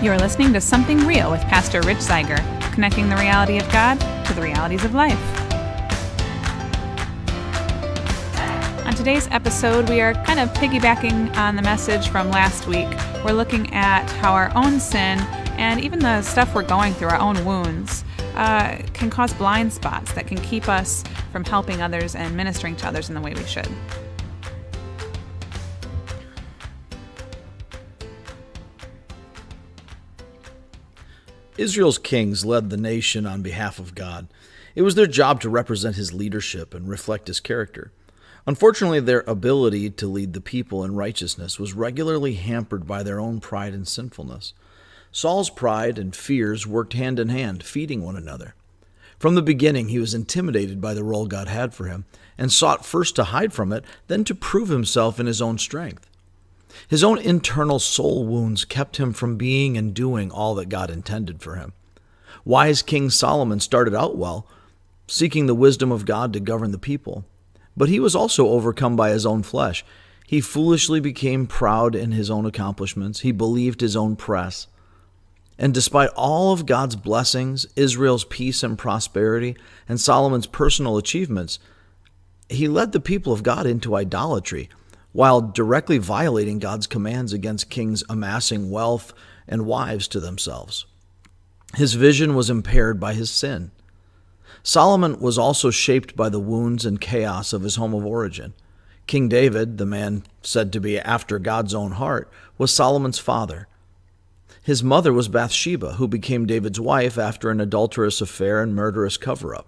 You're listening to Something Real with Pastor Rich Zeiger, connecting the reality of God to the realities of life. On today's episode, we are kind of piggybacking on the message from last week. We're looking at how our own sin and even the stuff we're going through, our own wounds, can cause blind spots that can keep us from helping others and ministering to others in the way we should. Israel's kings led the nation on behalf of God. It was their job to represent his leadership and reflect his character. Unfortunately, their ability to lead the people in righteousness was regularly hampered by their own pride and sinfulness. Saul's pride and fears worked hand in hand, feeding one another. From the beginning, he was intimidated by the role God had for him and sought first to hide from it, then to prove himself in his own strength. His own internal soul wounds kept him from being and doing all that God intended for him. Wise King Solomon started out well, seeking the wisdom of God to govern the people. But he was also overcome by his own flesh. He foolishly became proud in his own accomplishments. He believed his own press. And despite all of God's blessings, Israel's peace and prosperity, and Solomon's personal achievements, he led the people of God into idolatry, while directly violating God's commands against kings amassing wealth and wives to themselves. His vision was impaired by his sin. Solomon was also shaped by the wounds and chaos of his home of origin. King David, the man said to be after God's own heart, was Solomon's father. His mother was Bathsheba, who became David's wife after an adulterous affair and murderous cover-up.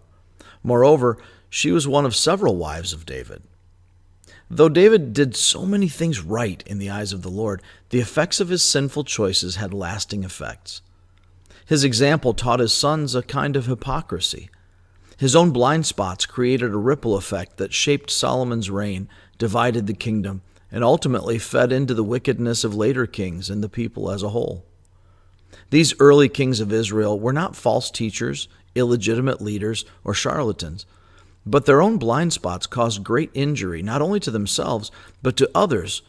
Moreover, she was one of several wives of David. Though David did so many things right in the eyes of the Lord, the effects of his sinful choices had lasting effects. His example taught his sons a kind of hypocrisy. His own blind spots created a ripple effect that shaped Solomon's reign, divided the kingdom, and ultimately fed into the wickedness of later kings and the people as a whole. These early kings of Israel were not false teachers, illegitimate leaders, or charlatans. But their own blind spots caused great injury, not only to themselves, but to others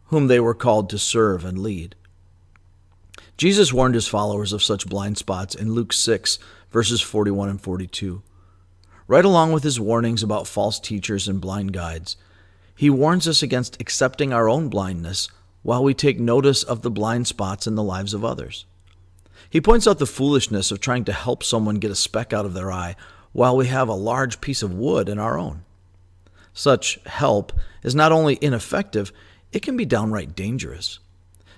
whom they were called to serve and lead. Jesus warned his followers of such blind spots in Luke 6, verses 41 and 42. Right along with his warnings about false teachers and blind guides, he warns us against accepting our own blindness while we take notice of the blind spots in the lives of others. He points out the foolishness of trying to help someone get a speck out of their eye while we have a large piece of wood in our own. Such help is not only ineffective, it can be downright dangerous.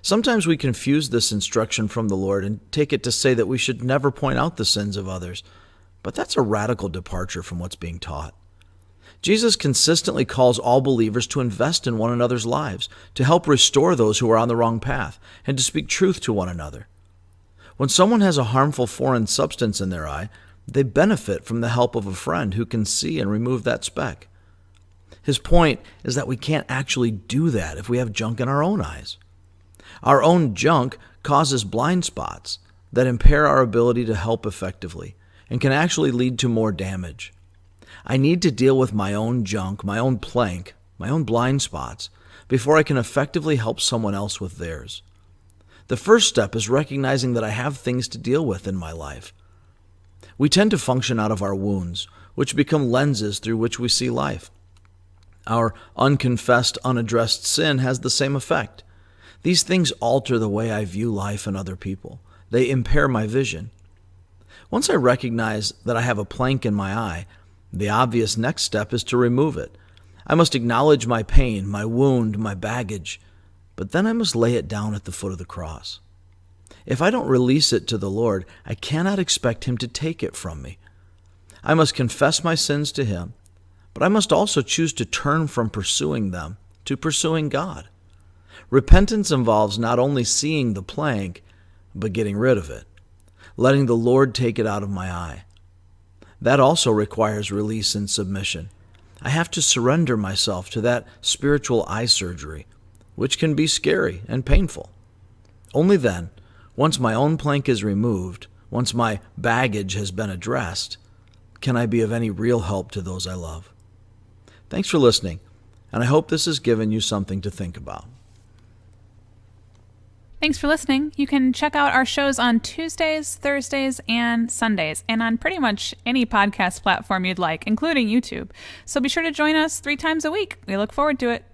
Sometimes we confuse this instruction from the Lord and take it to say that we should never point out the sins of others, but that's a radical departure from what's being taught. Jesus consistently calls all believers to invest in one another's lives, to help restore those who are on the wrong path, and to speak truth to one another. When someone has a harmful foreign substance in their eye, they benefit from the help of a friend who can see and remove that speck. His point is that we can't actually do that if we have junk in our own eyes. Our own junk causes blind spots that impair our ability to help effectively and can actually lead to more damage. I need to deal with my own junk, my own plank, my own blind spots before I can effectively help someone else with theirs. The first step is recognizing that I have things to deal with in my life. We tend to function out of our wounds, which become lenses through which we see life. Our unconfessed, unaddressed sin has the same effect. These things alter the way I view life and other people. They impair my vision. Once I recognize that I have a plank in my eye, the obvious next step is to remove it. I must acknowledge my pain, my wound, my baggage, but then I must lay it down at the foot of the cross. If I don't release it to the Lord, I cannot expect him to take it from me. I must confess my sins to him, but I must also choose to turn from pursuing them to pursuing God. Repentance involves not only seeing the plank, but getting rid of it, letting the Lord take it out of my eye. That also requires release and submission. I have to surrender myself to that spiritual eye surgery, which can be scary and painful. Only then, once my own plank is removed, once my baggage has been addressed, can I be of any real help to those I love. Thanks for listening, and I hope this has given you something to think about. Thanks for listening. You can check out our shows on Tuesdays, Thursdays, and Sundays, and on pretty much any podcast platform you'd like, including YouTube. So be sure to join us 3 times a week. We look forward to it.